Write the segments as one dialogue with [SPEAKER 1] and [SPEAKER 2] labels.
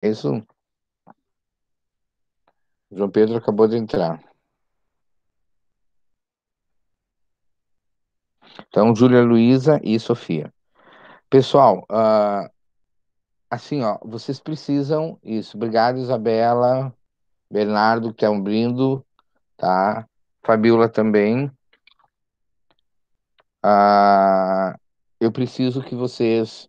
[SPEAKER 1] Isso, João Pedro acabou de entrar. Então, Júlia Luísa e Sofia. Pessoal, assim, ó, vocês precisam isso. Obrigado, Isabela, Bernardo, que estão abrindo, tá? Fabiola também. Ah, eu preciso que vocês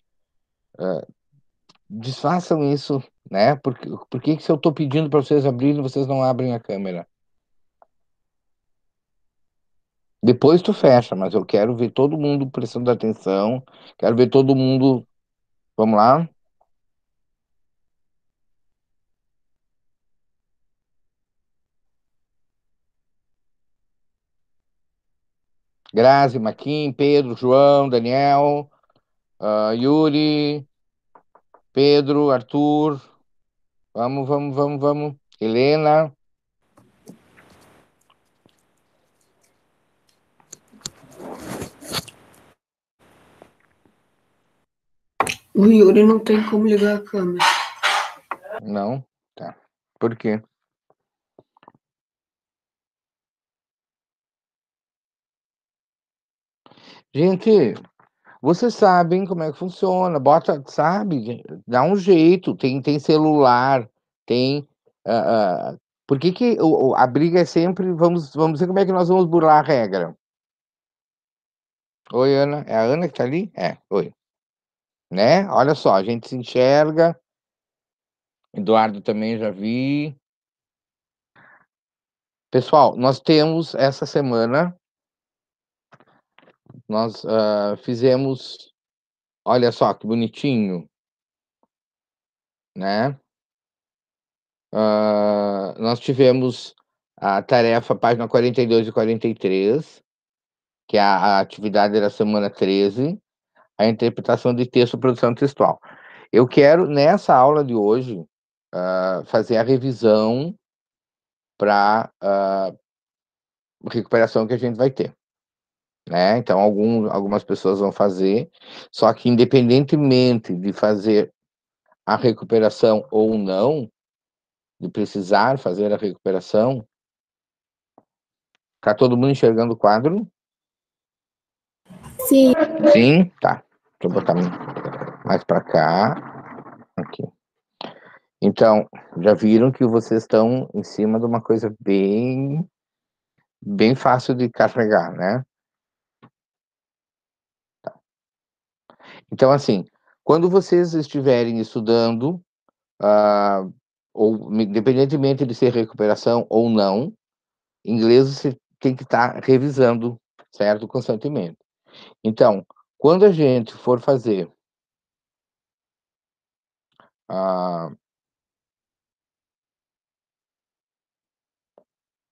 [SPEAKER 1] desfaçam isso, né? Por que que se eu estou pedindo para vocês abrirem, vocês não abrem a câmera? Depois tu fecha, mas eu quero ver todo mundo prestando atenção, quero ver todo mundo. Vamos lá? Grazi, Maquin, Pedro, João, Daniel, Yuri, Pedro, Arthur. Vamos, vamos, vamos, vamos. Helena.
[SPEAKER 2] O Yuri não tem como ligar a câmera.
[SPEAKER 1] Não? Tá. Por quê? Gente, vocês sabem como é que funciona. Bota, sabe? Dá um jeito. Tem celular, tem. Por que que a briga é sempre. Vamos ver como é que nós vamos burlar a regra. Oi, Ana. É a Ana que tá ali? É, oi. Né? Olha só, a gente se enxerga. Eduardo também já vi. Pessoal, nós temos essa semana, nós fizemos. Olha só que bonitinho, né? Nós tivemos a tarefa, página 42 e 43, que é a atividade da semana 13, a interpretação de texto e produção textual. Eu quero, nessa aula de hoje, fazer a revisão para recuperação que a gente vai ter, né? Então, algumas pessoas vão fazer, só que independentemente de fazer a recuperação ou não, de precisar fazer a recuperação, tá todo mundo enxergando o quadro?
[SPEAKER 2] Sim.
[SPEAKER 1] Sim? Tá. Deixa eu botar mais para cá. Aqui. Então, já viram que vocês estão em cima de uma coisa bem fácil de carregar, né? Então, assim, quando vocês estiverem estudando, ah, ou independentemente de ser recuperação ou não, inglês você tem que estar revisando, certo? Constantemente. Então, quando a gente for fazer ah,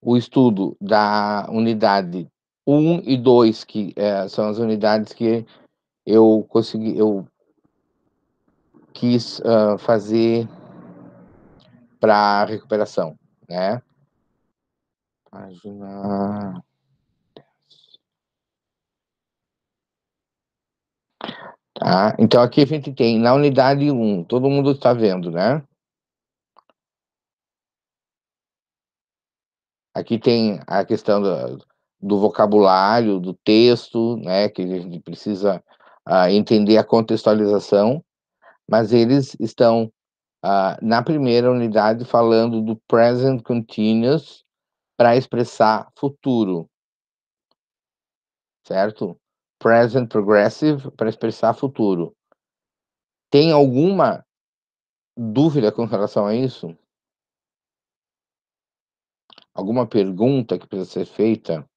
[SPEAKER 1] o estudo da unidade um e 2 que são as unidades que eu quis fazer para recuperação, né? Página. Tá? Então aqui a gente tem na unidade um, todo mundo está vendo, né? Aqui tem a questão do vocabulário, do texto, né? Que a gente precisa entender a contextualização, mas eles estão na primeira unidade falando do present continuous para expressar futuro, certo? Present progressive para expressar futuro. Tem alguma dúvida com relação a isso? Alguma pergunta que precisa ser feita?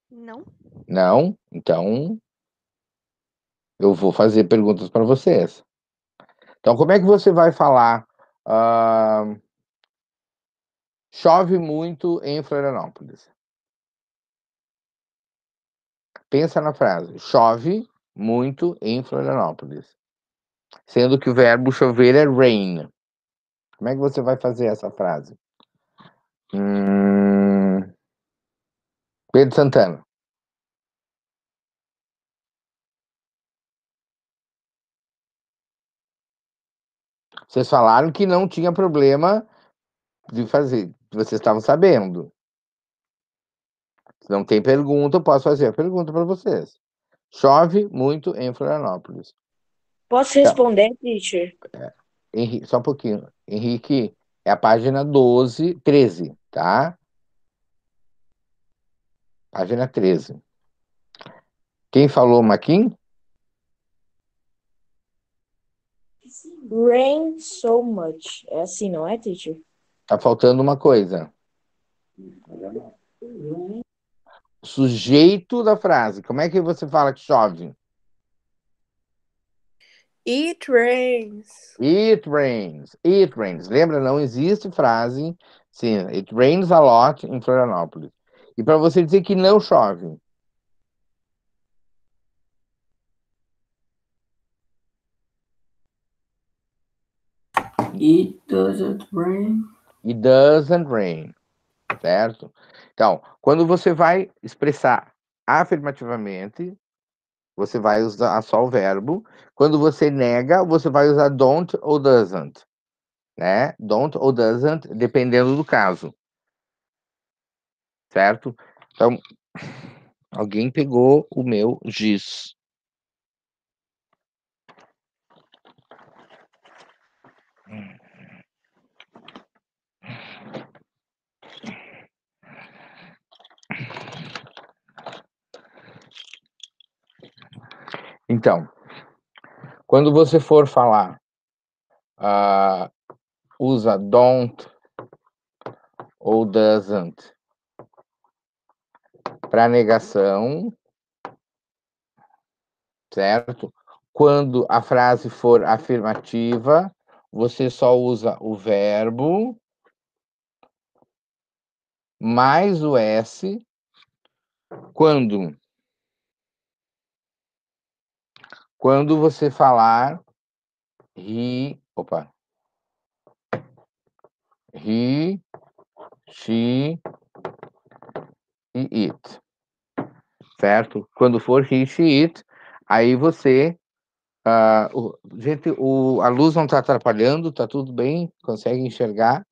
[SPEAKER 3] Não?
[SPEAKER 1] Não? Então eu vou fazer perguntas para vocês. Então, como é que você vai falar? ah, Chove muito em Florianópolis. Pensa na frase. Chove muito em Florianópolis. Sendo que o verbo chover é rain. Como é que você vai fazer essa frase? Hum, Pedro Santana. Vocês falaram que não tinha problema de fazer, vocês estavam sabendo. Se não tem pergunta, eu posso fazer a pergunta para vocês. Chove muito em Florianópolis.
[SPEAKER 3] Posso
[SPEAKER 1] Então,
[SPEAKER 3] responder, teacher?
[SPEAKER 1] Henrique, só um pouquinho. Henrique, é a página 13, tá? Página 13. Quem falou, Maquin?
[SPEAKER 3] Rain so much. É assim, não é, teacher?
[SPEAKER 1] Tá faltando uma coisa. Sujeito da frase. Como é que você fala que chove?
[SPEAKER 4] It rains.
[SPEAKER 1] It rains. It rains. Lembra, não existe frase. Sim, it rains a lot em Florianópolis. E para você dizer que não chove.
[SPEAKER 2] It doesn't rain.
[SPEAKER 1] It doesn't rain. Certo? Então, quando você vai expressar afirmativamente, você vai usar só o verbo. Quando você nega, você vai usar don't ou doesn't, né? Don't ou doesn't, dependendo do caso. Certo? Então, alguém pegou o meu giz. Então, quando você for falar, usa don't ou doesn't para negação, certo? Quando a frase for afirmativa, você só usa o verbo mais o S. Quando você falar he, she e it, certo? Quando for he, she, it, aí você... gente, a luz não está atrapalhando, tá tudo bem? Consegue enxergar?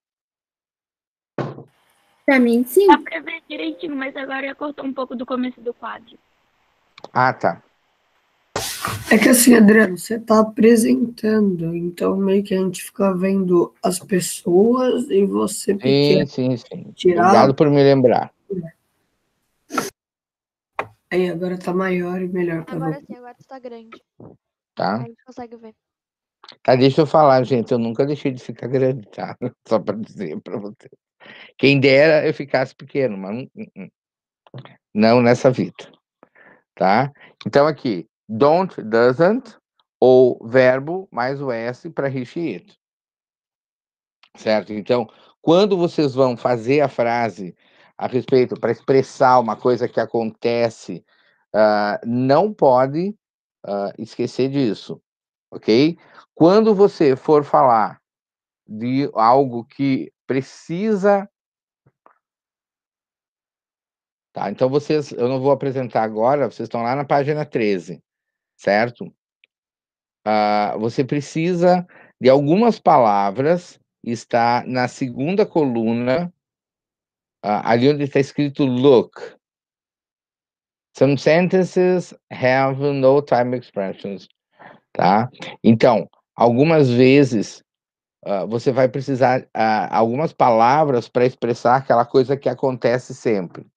[SPEAKER 5] Pra mim, sim.
[SPEAKER 6] Dá pra ver direitinho, mas agora cortou um pouco do começo do quadro.
[SPEAKER 1] Ah, tá.
[SPEAKER 2] É que assim, Adriano, você tá apresentando, então meio que a gente fica vendo as pessoas e você pequeno.
[SPEAKER 1] Sim.
[SPEAKER 2] Tirar...
[SPEAKER 1] Obrigado por me lembrar.
[SPEAKER 2] Aí agora tá maior e melhor pra
[SPEAKER 5] Agora
[SPEAKER 2] você.
[SPEAKER 5] sim, agora tá grande.
[SPEAKER 1] Tá?
[SPEAKER 5] A gente consegue ver.
[SPEAKER 1] Tá, deixa eu falar, gente. Eu nunca deixei de ficar grande, tá? Só para dizer para você. Quem dera eu ficasse pequeno, mas não nessa vida, tá? Então aqui, don't, doesn't, ou verbo mais o S para he, she, it. Certo? Então, quando vocês vão fazer a frase a respeito, para expressar uma coisa que acontece, não pode esquecer disso, ok? Quando você for falar de algo que precisa... Tá, então eu não vou apresentar agora, vocês estão lá na página 13, certo? Você precisa de algumas palavras, está na segunda coluna, ali onde está escrito look. Some sentences have no time expressions, tá? Então, algumas vezes você vai precisar algumas palavras para expressar aquela coisa que acontece sempre.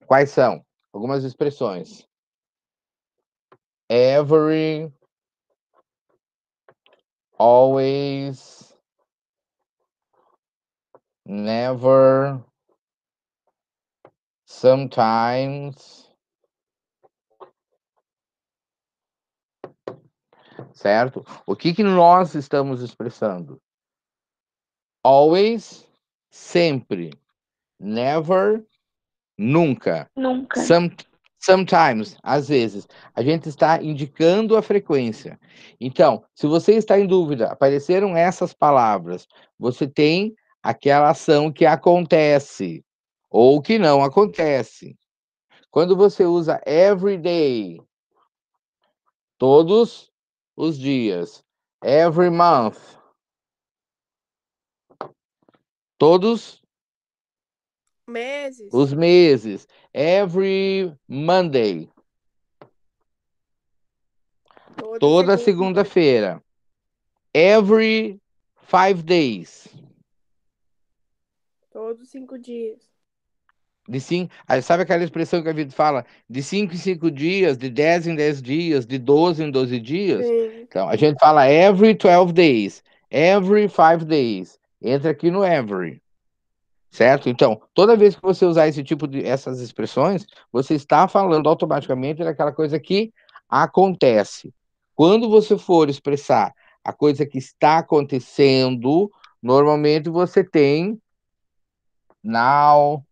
[SPEAKER 1] Quais são? Algumas expressões. Every, always, never, sometimes, certo? O que nós estamos expressando? Always, sempre. Never, nunca.
[SPEAKER 6] Nunca.
[SPEAKER 1] Sometimes, às vezes. A gente está indicando a frequência. Então, se você está em dúvida, apareceram essas palavras, você tem aquela ação que acontece ou que não acontece. Quando você usa every day, todos os dias, every month, Todos
[SPEAKER 4] Meses.
[SPEAKER 1] os meses. Every Monday. Toda segunda-feira. Every 5 days.
[SPEAKER 4] Todos 5 dias.
[SPEAKER 1] Sabe aquela expressão que a vida fala? De 5 em 5 dias, de 10 em 10 dias, de 12 em 12 dias?
[SPEAKER 4] Sim.
[SPEAKER 1] Então, a gente fala every 12 days, every 5 days. Entra aqui no every. Certo? Então, toda vez que você usar essas expressões, você está falando automaticamente daquela coisa que acontece. Quando você for expressar a coisa que está acontecendo, normalmente você tem now,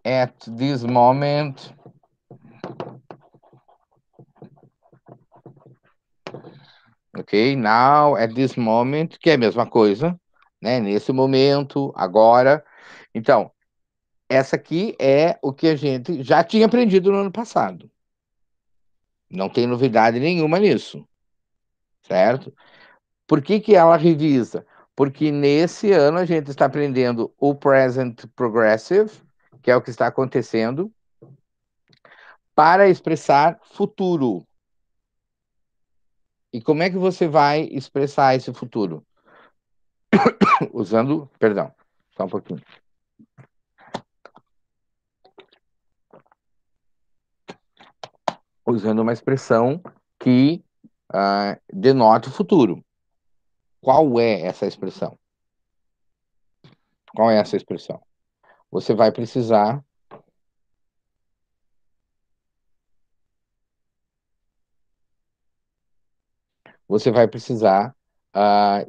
[SPEAKER 1] at this moment, ok? Now, at this moment, que é a mesma coisa, né? Nesse momento, agora. Então, essa aqui é o que a gente já tinha aprendido no ano passado. Não tem novidade nenhuma nisso, certo? Por que ela revisa? Porque nesse ano a gente está aprendendo o present progressive, que é o que está acontecendo, para expressar futuro. E como é que você vai expressar esse futuro? Perdão, só um pouquinho. Usando uma expressão que denota o futuro. Qual é essa expressão? Qual é essa expressão? Você vai precisar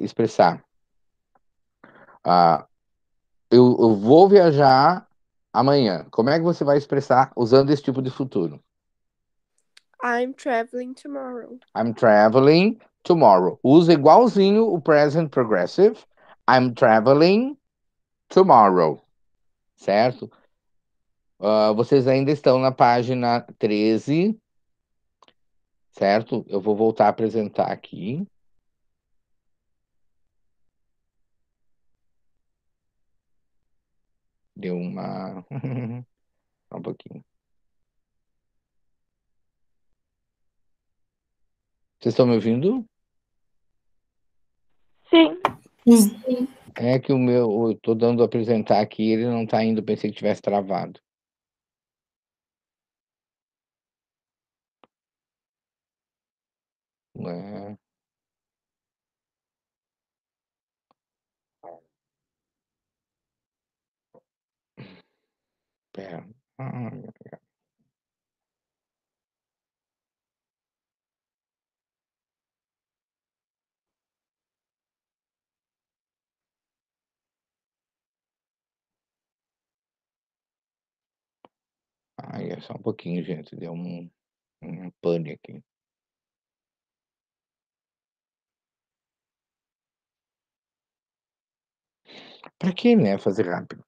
[SPEAKER 1] expressar. Eu vou viajar amanhã. Como é que você vai expressar usando esse tipo de futuro?
[SPEAKER 4] I'm traveling tomorrow.
[SPEAKER 1] I'm traveling tomorrow. Usa igualzinho o present progressive. I'm traveling tomorrow. Certo? Vocês ainda estão na página 13. Certo? Eu vou voltar a apresentar aqui. Deu uma... Só um pouquinho. Vocês estão me ouvindo?
[SPEAKER 6] Sim.
[SPEAKER 1] É que eu tô dando a apresentar aqui, ele não tá indo, pensei que tivesse travado. É. Pera. É só um pouquinho, gente. Deu um pane aqui. Pra que, né? Fazer rápido.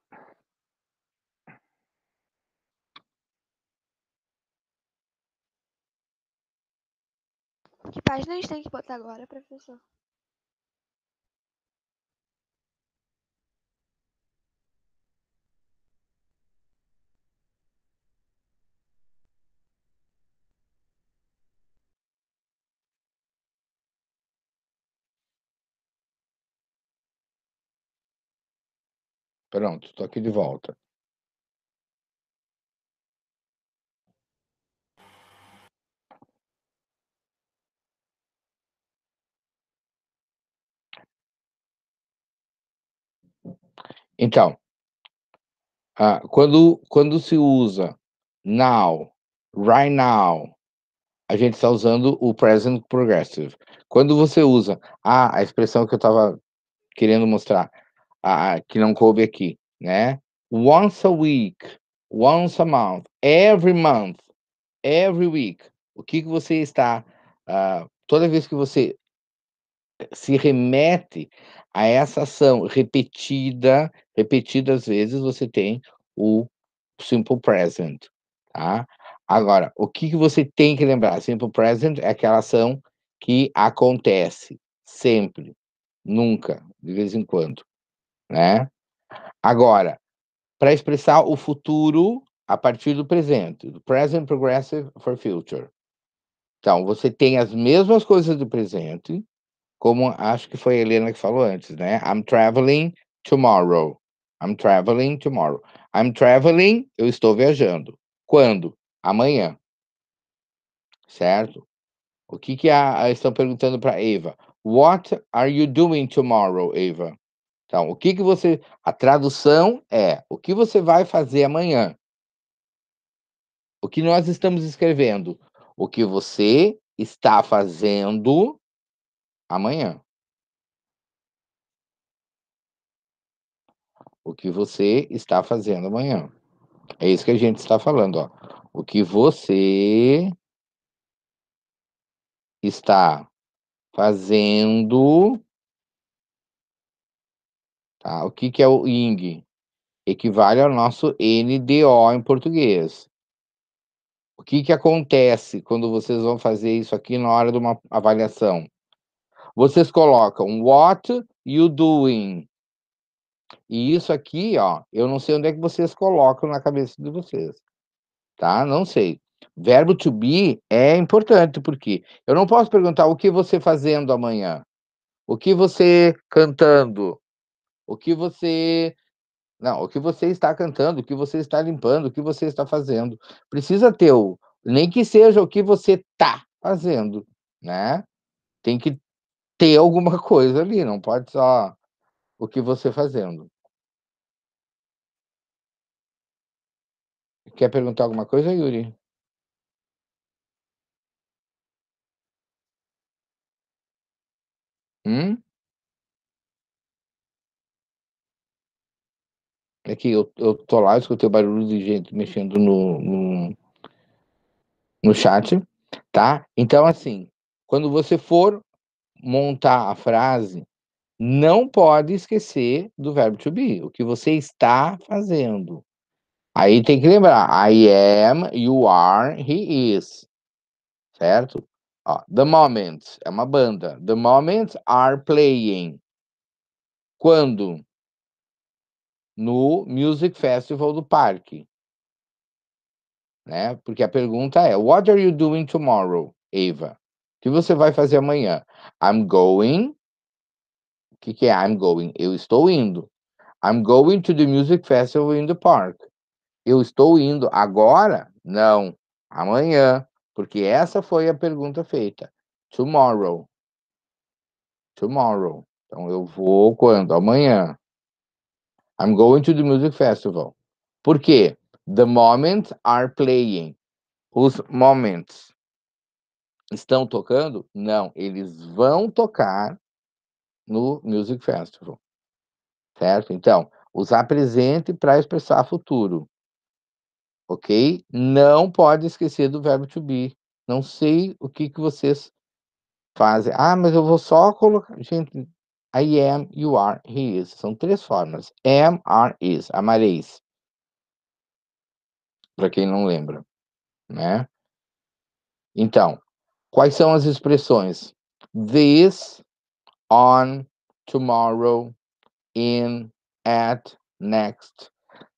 [SPEAKER 5] Que página a gente tem que botar agora, professor?
[SPEAKER 1] Pronto, tô aqui de volta. Então, quando se usa now, right now, a gente está usando o present progressive. Quando você usa a expressão que eu estava querendo mostrar, que não coube aqui, né? Once a week, once a month, month, every week. O que você está... toda vez que você se remete a essa ação repetidas vezes, você tem o simple present, tá? Agora, o que você tem que lembrar? Simple present é aquela ação que acontece sempre, Nunca, de vez em quando, né? Agora, para expressar o futuro a partir do presente, do present progressive for future. Então, você tem as mesmas coisas do presente, como acho que foi a Helena que falou antes, né? I'm traveling tomorrow. I'm traveling tomorrow. I'm traveling, eu estou viajando. Quando? Amanhã, certo? O que estão perguntando para Eva? What are you doing tomorrow, Eva? Então, o que você... A tradução é, o que você vai fazer amanhã? O que nós estamos escrevendo? O que você está fazendo amanhã? O que você está fazendo amanhã? É isso que a gente está falando, ó. O que você está fazendo, tá? O que é o ing? Equivale ao nosso NDO em português. O que acontece quando vocês vão fazer isso aqui na hora de uma avaliação? Vocês colocam what you doing. E isso aqui, ó, eu não sei onde é que vocês colocam na cabeça de vocês, tá? Não sei. Verbo to be é importante, porque eu não posso perguntar o que você fazendo amanhã, o que você cantando, o que você... Não, o que você está cantando, o que você está limpando, o que você está fazendo. Precisa ter o... Nem que seja o que você tá fazendo, né? Tem que ter alguma coisa ali, não pode só o que você fazendo. Quer perguntar alguma coisa, Yuri? É que eu tô lá, escutei o barulho de gente mexendo no chat, tá? Então, assim, quando você for montar a frase, não pode esquecer do verbo to be, o que você está fazendo. Aí tem que lembrar, I am, you are, he is, certo? Ó, The Moments é uma banda. The Moments are playing. Quando? No Music Festival do parque. Né? Porque a pergunta é: What are you doing tomorrow, Eva? O que você vai fazer amanhã? I'm going. O que é I'm going? Eu estou indo. I'm going to the music festival in the park. Eu estou indo agora? Não. Amanhã. Porque essa foi a pergunta feita. Tomorrow. Tomorrow. Então eu vou quando? Amanhã. I'm going to the music festival. Por quê? The moments are playing. Os moments estão tocando? Não, eles vão tocar no Music Festival, certo? Então, usar presente para expressar futuro, ok? Não pode esquecer do verbo to be. Não sei o que vocês fazem. Ah, mas eu vou só colocar... Gente, I am, you are, he is. São 3 formas. Am, are, is. Amareis. Para quem não lembra, né? Então, quais são as expressões? This, on, tomorrow, in, at, next,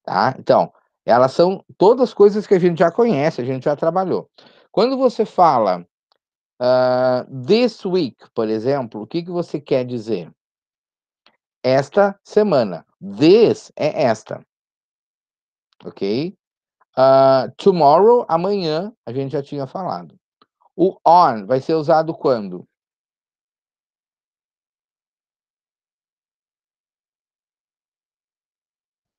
[SPEAKER 1] tá? Então, elas são todas coisas que a gente já conhece, a gente já trabalhou. Quando você fala this week, por exemplo, o que você quer dizer? Esta semana. This é esta, ok? Tomorrow, amanhã, a gente já tinha falado. O on vai ser usado quando?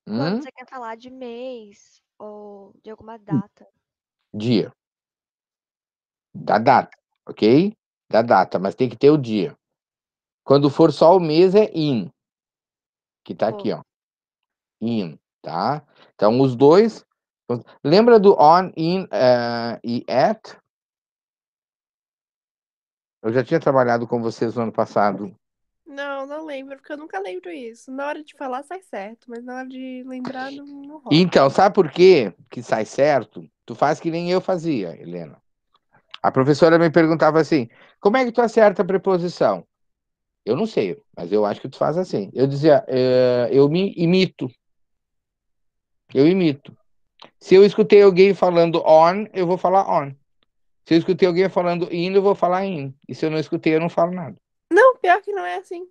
[SPEAKER 5] Quando você quer falar de mês ou de alguma data.
[SPEAKER 1] Dia. Da data, ok? Da data, mas tem que ter o dia. Quando for só o mês é in, que tá aqui, ó. In, tá? Então, os dois... Lembra do on, in e at? Eu já tinha trabalhado com vocês no ano passado.
[SPEAKER 4] Não, não lembro, porque eu nunca lembro isso. Na hora de falar sai certo, mas na hora de lembrar não rola.
[SPEAKER 1] Então, sabe por quê que sai certo? Tu faz que nem eu fazia, Helena. A professora me perguntava assim, como é que tu acerta a preposição? Eu não sei, mas eu acho que tu faz assim. Eu dizia, eu me imito. Eu imito. Se eu escutei alguém falando on, eu vou falar on. Se eu escutei alguém falando in, eu vou falar in. E se eu não escutei, eu não falo nada.
[SPEAKER 4] Não, pior que não é assim.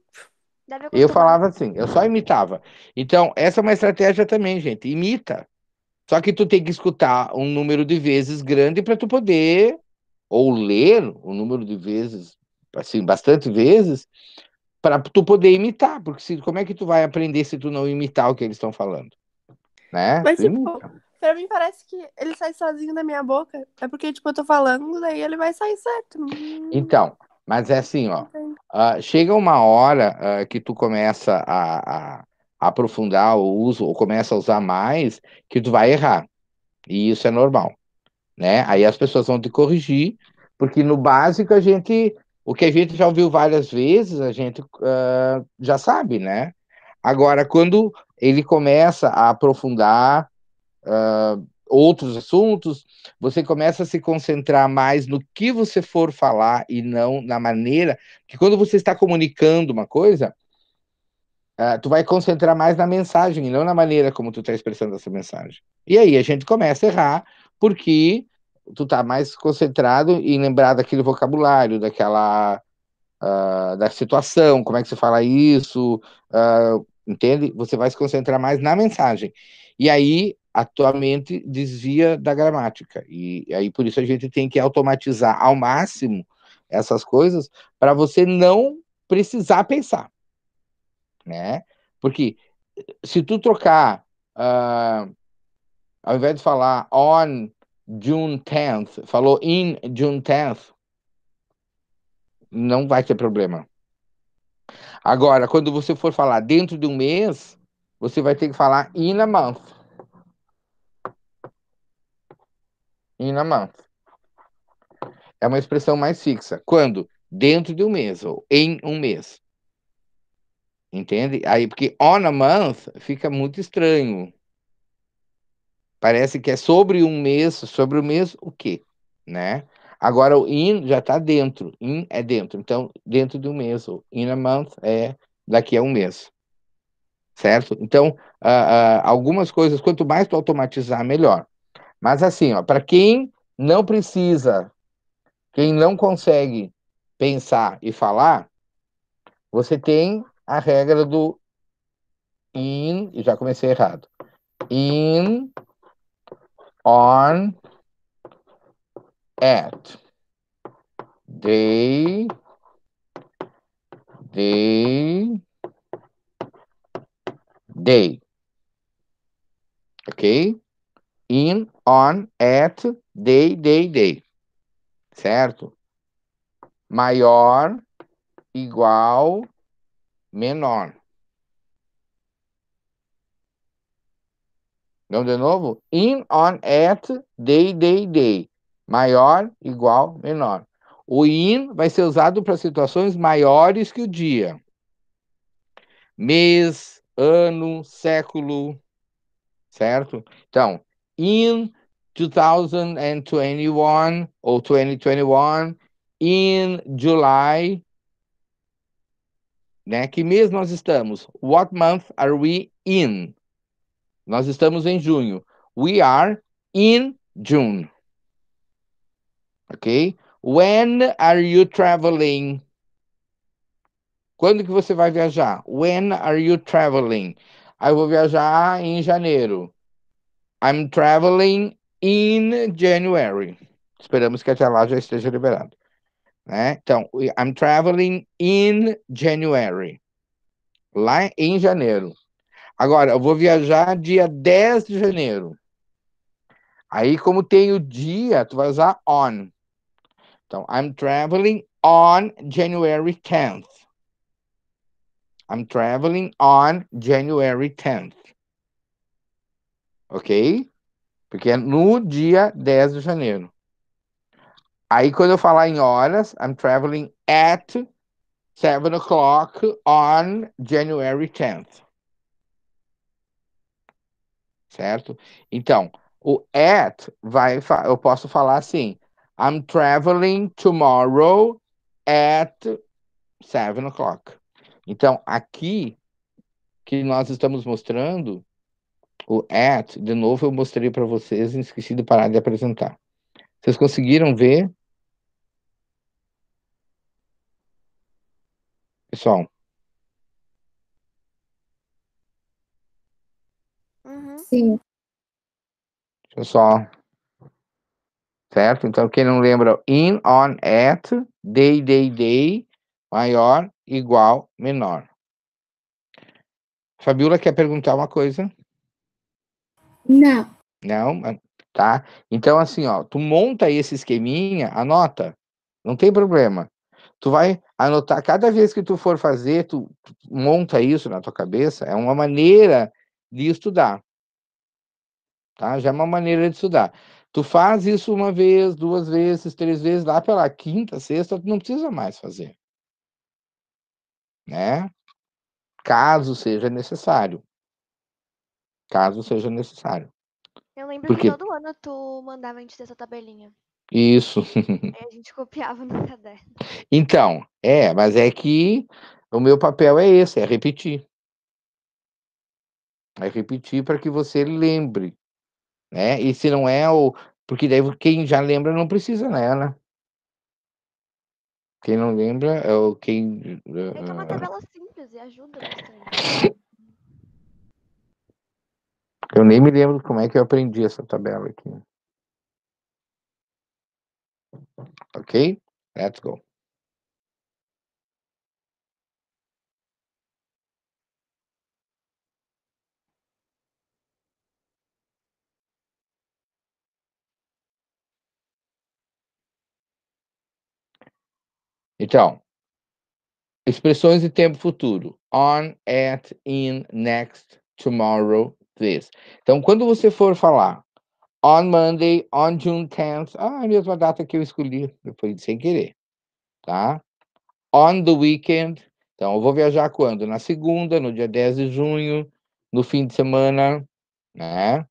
[SPEAKER 5] Deve
[SPEAKER 1] Eu
[SPEAKER 5] acostumar.
[SPEAKER 1] falava assim, eu só imitava. Então, essa é uma estratégia também, gente. Imita. Só que tu tem que escutar um número de vezes grande para tu poder, ou ler um número de vezes, assim, bastante vezes, para tu poder imitar. Porque como é que tu vai aprender se tu não imitar o que eles estão falando? Né?
[SPEAKER 4] Mas,
[SPEAKER 1] Tu
[SPEAKER 4] tipo,
[SPEAKER 1] imita.
[SPEAKER 4] pra mim parece que ele sai sozinho da minha boca. É porque, tipo, eu tô falando, daí ele vai sair certo.
[SPEAKER 1] Então, mas é assim, ó.
[SPEAKER 4] Entendo.
[SPEAKER 1] Chega uma hora que tu começa a aprofundar o uso, ou começa a usar mais, que tu vai errar. E isso é normal, né? Aí as pessoas vão te corrigir, porque no básico o que a gente já ouviu várias vezes, a gente já sabe, né? Agora, quando ele começa a aprofundar outros assuntos, você começa a se concentrar mais no que você for falar e não na maneira que quando você está comunicando uma coisa, tu vai concentrar mais na mensagem e não na maneira como tu está expressando essa mensagem. E aí a gente começa a errar porque tu tá mais concentrado em lembrar daquele vocabulário, da situação, como é que se fala isso, entende? Você vai se concentrar mais na mensagem. E aí a tua mente desvia da gramática. E aí por isso a gente tem que automatizar ao máximo essas coisas para você não precisar pensar, né? Porque se tu trocar, ao invés de falar on June 10th, falou in June 10th, não vai ter problema. Agora, quando você for falar dentro de um mês, você vai ter que falar in a month. In a month. É uma expressão mais fixa. Quando? Dentro de um mês, ou em um mês. Entende? Aí, porque on a month fica muito estranho. Parece que é sobre o mês o quê? Né? Agora o in já está dentro. In é dentro. Então, dentro de um mês. Ou in a month é daqui a um mês. Certo? Então, algumas coisas, quanto mais tu automatizar, melhor. Mas assim, ó, para quem não precisa, quem não consegue pensar e falar, você tem a regra do in, e já comecei errado. In, on, at. They, they, they. Ok? In, on, at, they. Certo? Maior, igual, menor. Então, de novo, in, on, at, they. Maior, igual, menor. O in vai ser usado para situações maiores que o dia. Mês, ano, século, certo? Então, in 2021 ou 2021, in July, né? Que mês nós estamos? What month are we in? Nós estamos em junho. We are in June. Ok? When are you traveling? Quando que você vai viajar? When are you traveling? Eu vou viajar em janeiro. I'm traveling in January. Esperamos que até lá já esteja liberado. Né? Então, I'm traveling in January. Lá em janeiro. Agora, eu vou viajar dia 10 de janeiro. Aí, como tem o dia, tu vai usar on. Então, I'm traveling on January 10th. I'm traveling on January 10th. Ok? Porque é no dia 10 de janeiro. Aí, quando eu falar em horas, I'm traveling at 7 o'clock on January 10th. Certo? Então, o at eu posso falar assim: I'm traveling tomorrow at 7 o'clock. Então, aqui que nós estamos mostrando, o at, de novo eu mostrei para vocês, esqueci de parar de apresentar. Vocês conseguiram ver, pessoal?
[SPEAKER 4] Uhum.
[SPEAKER 7] Sim.
[SPEAKER 1] Deixa eu só. Certo? Então, quem não lembra, in, on, at, day, maior, igual, menor. Fabiola quer perguntar uma coisa?
[SPEAKER 7] Não.
[SPEAKER 1] Não? Tá? Então, assim, ó, tu monta esse esqueminha, anota, não tem problema. Tu vai anotar, cada vez que tu for fazer, tu monta isso na tua cabeça, é uma maneira de estudar, tá? Já é uma maneira de estudar. Tu faz isso uma vez, duas vezes, três vezes, lá pela quinta, sexta, tu não precisa mais fazer, né? Caso seja necessário. Caso seja necessário.
[SPEAKER 5] Eu lembro que
[SPEAKER 1] Porque
[SPEAKER 5] todo ano tu mandava a gente ter essa tabelinha.
[SPEAKER 1] isso.
[SPEAKER 5] Aí a gente copiava no caderno.
[SPEAKER 1] Então, mas é que o meu papel é esse, é repetir. É repetir para que você lembre, né? E se não é o. Porque daí quem já lembra não precisa, né, Ana? Quem não lembra é o quem.
[SPEAKER 5] É que é uma tabela simples e ajuda bastante.
[SPEAKER 1] Eu nem me lembro como é que eu aprendi essa tabela aqui. Ok? Let's go. Então, expressões de tempo futuro. On, at, in, next, tomorrow, this. Então, quando você for falar on Monday, on June 10th, a mesma data que eu escolhi, depois sem querer, tá? On the weekend, então eu vou viajar quando? Na segunda, no dia 10 de junho, no fim de semana, né?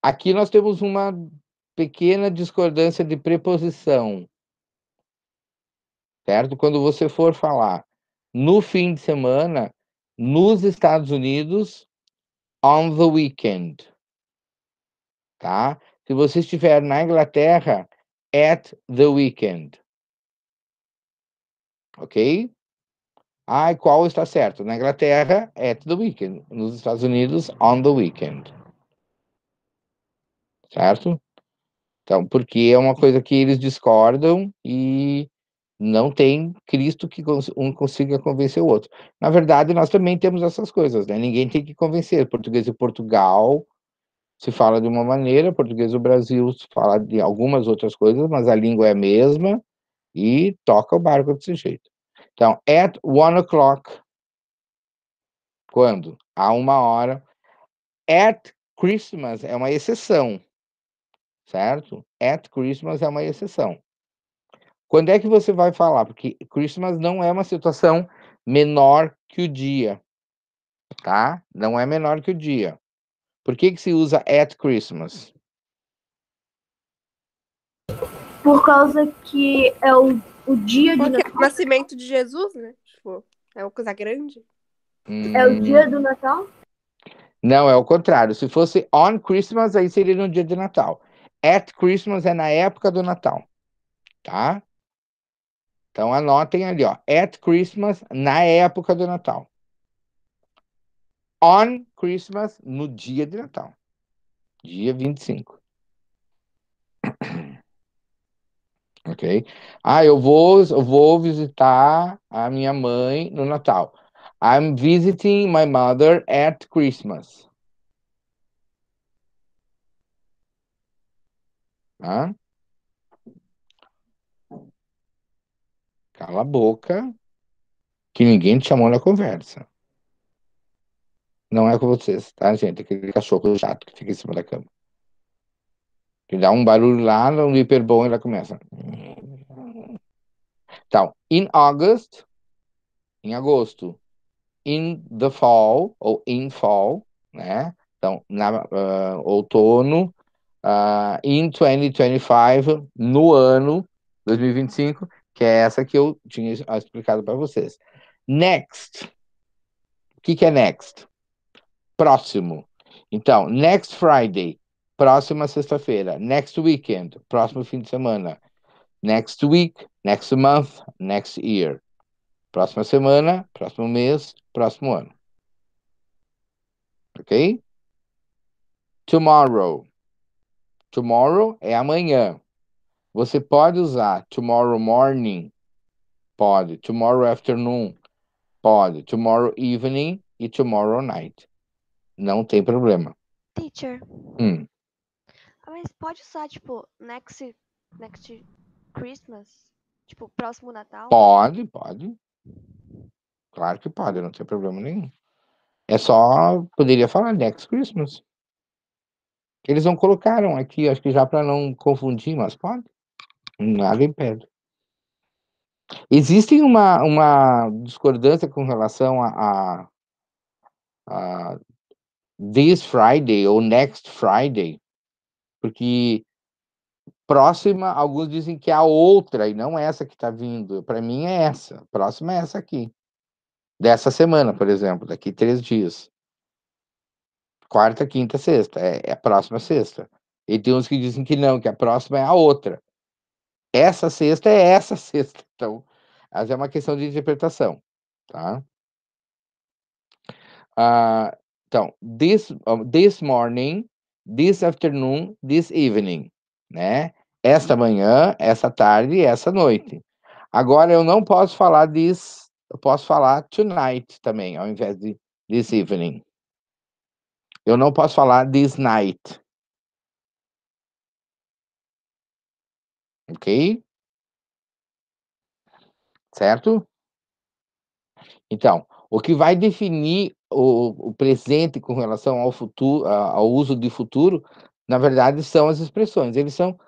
[SPEAKER 1] Aqui nós temos uma pequena discordância de preposição, certo? Quando você for falar no fim de semana, nos Estados Unidos, on the weekend, tá? Se você estiver na Inglaterra, at the weekend, ok? E qual está certo? Na Inglaterra, at the weekend. Nos Estados Unidos, on the weekend. Certo? Então, porque é uma coisa que eles discordam e não tem Cristo que um consiga convencer o outro. Na verdade, nós também temos essas coisas, né? Ninguém tem que convencer. Português de Portugal se fala de uma maneira, português do Brasil se fala de algumas outras coisas, mas a língua é a mesma e toca o barco desse jeito. Então, at 1 o'clock, quando? A 1 hora. At Christmas é uma exceção, certo? At Christmas é uma exceção. Quando é que você vai falar? Porque Christmas não é uma situação menor que o dia, tá? Não é menor que o dia. Por que se usa at Christmas?
[SPEAKER 7] Por causa que é o dia de
[SPEAKER 4] Porque é o
[SPEAKER 7] Natal.
[SPEAKER 4] nascimento de Jesus, né? Tipo, é uma coisa grande.
[SPEAKER 7] É o dia do Natal?
[SPEAKER 1] Não, é o contrário. Se fosse on Christmas, aí seria no dia de Natal. At Christmas é na época do Natal, tá? Então anotem ali, ó. At Christmas, na época do Natal. On Christmas, no dia de Natal. Dia 25. Ok? Eu vou visitar a minha mãe no Natal. I'm visiting my mother at Christmas. Tá? Cala a boca, que ninguém te chamou na conversa. Não é com vocês, tá, gente? Aquele cachorro chato que fica em cima da cama. Que dá um barulho lá no hiper bom e ela começa. Então, in August, em agosto. In the fall, ou in fall, né? Então, outono. In 2025, no ano 2025, que é essa que eu tinha explicado para vocês. Next. O que é next? Próximo. Então, next Friday, próxima sexta-feira. Next weekend, próximo fim de semana. Next week, next month, next year. Próxima semana, próximo mês, próximo ano. Ok? Tomorrow. Tomorrow é amanhã. Você pode usar tomorrow morning? Pode. Tomorrow afternoon? Pode. Tomorrow evening e tomorrow night. Não tem problema.
[SPEAKER 5] Teacher,
[SPEAKER 1] Hum.
[SPEAKER 5] mas pode usar, tipo, next Christmas? Tipo, próximo Natal?
[SPEAKER 1] Pode. Claro que pode, não tem problema nenhum. É só, poderia falar next Christmas. Eles não colocaram aqui, acho que já para não confundir, mas pode. Nada impede. Existe uma discordância com relação a this Friday ou next Friday, porque próxima, alguns dizem que é a outra e não essa que está vindo. Para mim é essa. Próxima é essa aqui. Dessa semana, por exemplo, daqui 3 dias. Quarta, quinta, sexta. É a próxima sexta. E tem uns que dizem que não, que a próxima é a outra. Essa sexta é essa sexta. Então, mas é uma questão de interpretação, tá? Então, this morning, this afternoon, this evening, né? Esta manhã, essa tarde, essa noite. Agora, eu não posso falar this, eu posso falar tonight também, ao invés de this evening. Eu não posso falar this night. Ok? Certo? Então, o que vai definir o presente com relação ao futuro, ao uso de futuro, na verdade, são as expressões. Eles são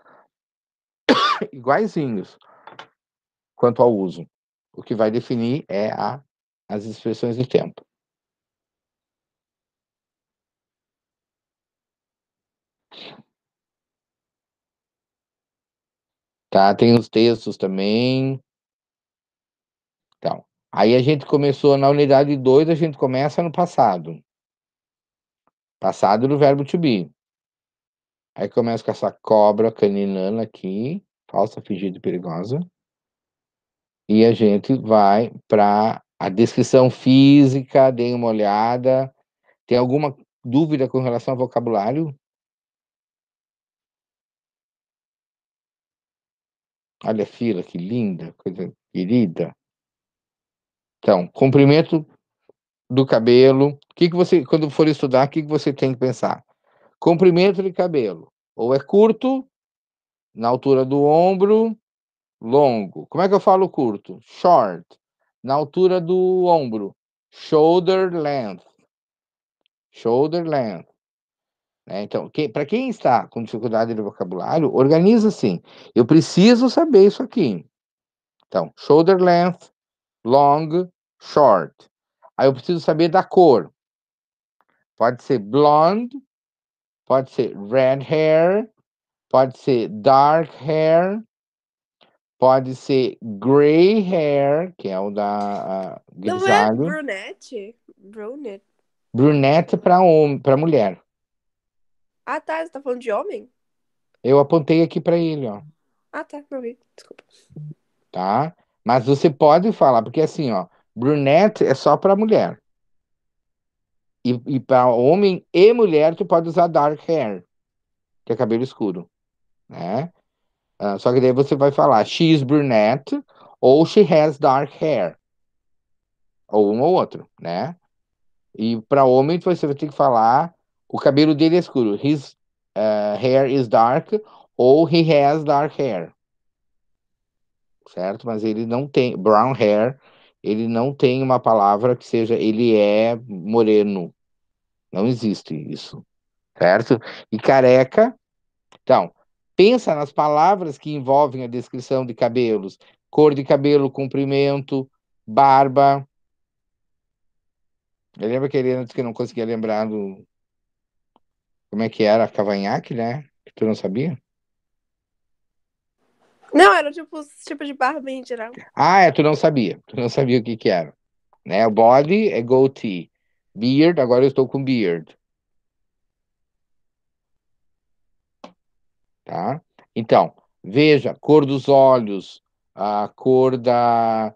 [SPEAKER 1] iguaizinhos quanto ao uso. O que vai definir é as expressões de tempo. Tá? Tem os textos também. Então, aí a gente começou na unidade 2, a gente começa no passado. Passado do verbo to be. Aí começa com essa cobra caninana aqui, falsa, fingida e perigosa. E a gente vai para a descrição física, dê uma olhada. Tem alguma dúvida com relação ao vocabulário? Olha a fila, que linda, coisa querida. Então, comprimento do cabelo. O que você, quando for estudar, o que você tem que pensar? Comprimento de cabelo. Ou é curto, na altura do ombro, longo. Como é que eu falo curto? Short. Na altura do ombro. Shoulder length. Shoulder length. Então, para quem está com dificuldade de vocabulário, organiza assim. Eu preciso saber isso aqui. Então, shoulder length, long, short. Aí eu preciso saber da cor. Pode ser blonde, pode ser red hair, pode ser dark hair, pode ser gray hair, que é o da
[SPEAKER 4] Não é
[SPEAKER 1] grisalho.
[SPEAKER 4] brunette? Brunette.
[SPEAKER 1] Brunette para mulher.
[SPEAKER 4] Ah, tá. Você tá falando de homem?
[SPEAKER 1] Eu apontei aqui para ele, ó.
[SPEAKER 4] Ah, tá. Não vi. Desculpa.
[SPEAKER 1] Tá? Mas você pode falar, porque assim, ó, brunette é só para mulher. E para homem e mulher, tu pode usar dark hair, que é cabelo escuro, né? Só que daí você vai falar she is brunette ou she has dark hair. Ou um ou outro, né? E para homem, você vai ter que falar o cabelo dele é escuro. His hair is dark ou he has dark hair. Certo? Mas ele não tem brown hair, ele não tem uma palavra que seja ele é moreno. Não existe isso. Certo? E careca, então, pensa nas palavras que envolvem a descrição de cabelos. Cor de cabelo, comprimento, barba. Eu lembro aquele antes que eu não conseguia lembrar do... Como é que era? Cavanhaque, né? Que tu não sabia?
[SPEAKER 4] Não, era tipo de barba em geral.
[SPEAKER 1] Ah, tu não sabia. Tu não sabia o que era. né? Body é goatee. Beard, agora eu estou com beard, tá? Então, veja, cor dos olhos, a cor da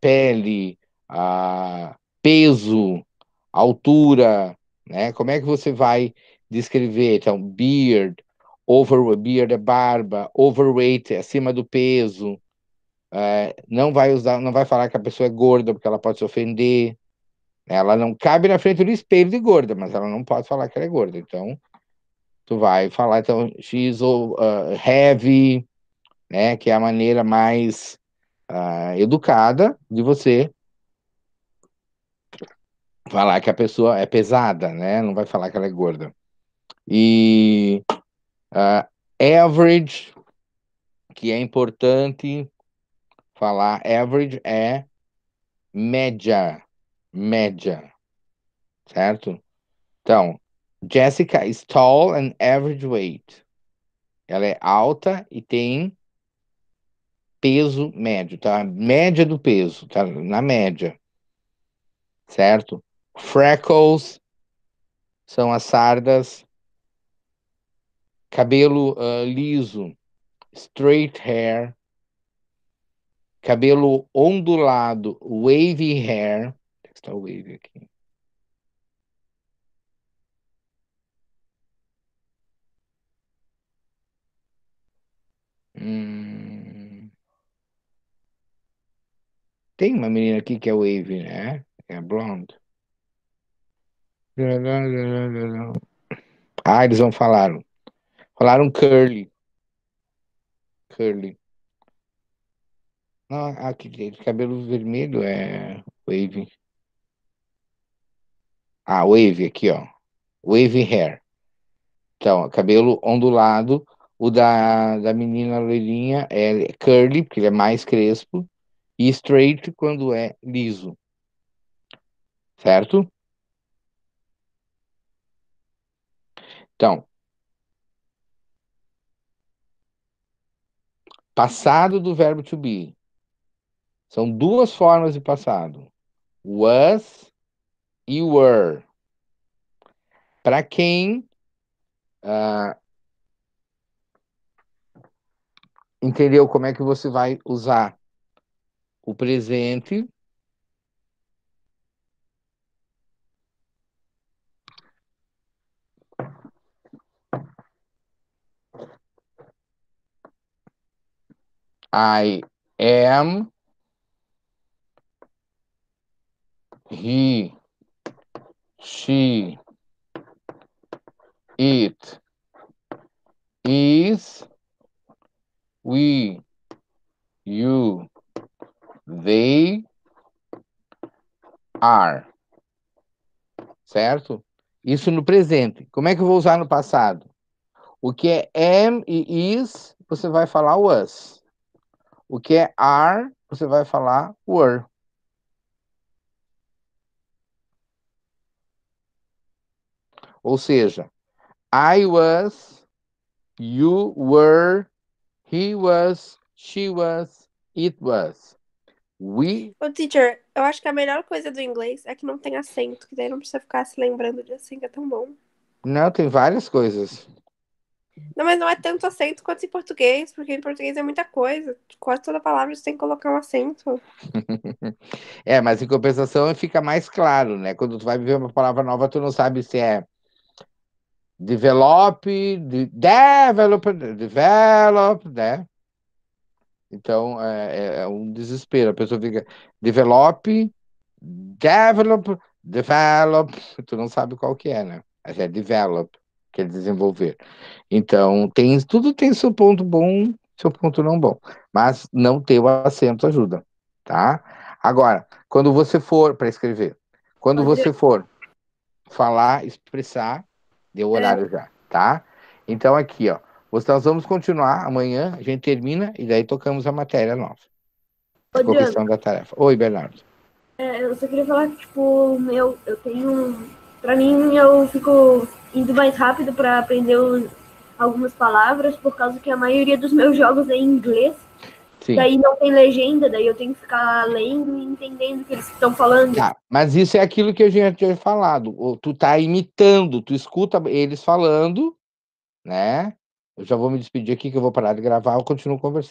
[SPEAKER 1] pele, a peso, altura, né? Como é que você vai descrever? Então, beard é barba, overweight é acima do peso. Não vai usar, não vai falar que a pessoa é gorda porque ela pode se ofender. Ela não cabe na frente do espelho de gorda, mas ela não pode falar que ela é gorda. Então, tu vai falar, então, heavy, né? Que é a maneira mais educada de você falar que a pessoa é pesada, né? Não vai falar que ela é gorda. E average, que é importante falar, average é média, média, certo? Então, Jessica is tall and average weight. Ela é alta e tem peso médio, tá? Média do peso, tá? Na média, certo? Freckles são as sardas. Cabelo liso, straight hair. Cabelo ondulado, wavy hair. Está o wavy aqui. Tem uma menina aqui que é wavy, né? É blonde. Eles não falaram. Falaram curly. Curly. Não, aqui, cabelo vermelho é wavy. Wavy aqui, ó. Wavy hair. Então, cabelo ondulado. O da menina loirinha é curly, porque ele é mais crespo. E straight quando é liso. Certo? Então, passado do verbo to be. São duas formas de passado. Was e were. Para quem entendeu como é que você vai usar o presente, I am, he, she, it, is, we, you, they are. Certo? Isso no presente. Como é que eu vou usar no passado? O que é am e is, você vai falar was. O que é are, você vai falar were. Ou seja, I was, you were, he was, she was, it was. We.
[SPEAKER 4] Ô, teacher, eu acho que a melhor coisa do inglês é que não tem acento, que daí não precisa ficar se lembrando de acento, é tão bom.
[SPEAKER 1] Não, tem várias coisas.
[SPEAKER 4] Não, mas não é tanto acento quanto em português, porque em português é muita coisa. Quase toda palavra você tem que colocar um acento.
[SPEAKER 1] Mas em compensação fica mais claro, né? Quando tu vai viver uma palavra nova, tu não sabe se é develop, develop, né? Então, é um desespero. A pessoa fica develop, develop. Tu não sabe qual que é, né? Mas é develop, que é desenvolver. Então, tudo tem seu ponto bom, seu ponto não bom. Mas não ter o acento ajuda, tá? Agora, quando você for para escrever, quando você for falar, expressar, deu o horário já, tá? Então, aqui, ó. Nós vamos continuar amanhã, a gente termina e daí tocamos a matéria nova. Ficou questão da tarefa. Oi, Bernardo.
[SPEAKER 7] Eu só queria falar que, tipo, eu tenho... Pra mim, eu fico indo mais rápido pra aprender algumas palavras, por causa que a maioria dos meus jogos é em inglês.
[SPEAKER 1] Sim.
[SPEAKER 7] daí não tem legenda, daí eu tenho que ficar lendo e entendendo o que eles estão falando.
[SPEAKER 1] Tá, mas isso é aquilo que a gente tinha falado. Tu tá imitando, tu escuta eles falando, né? Eu já vou me despedir aqui, que eu vou parar de gravar, eu continuo conversando.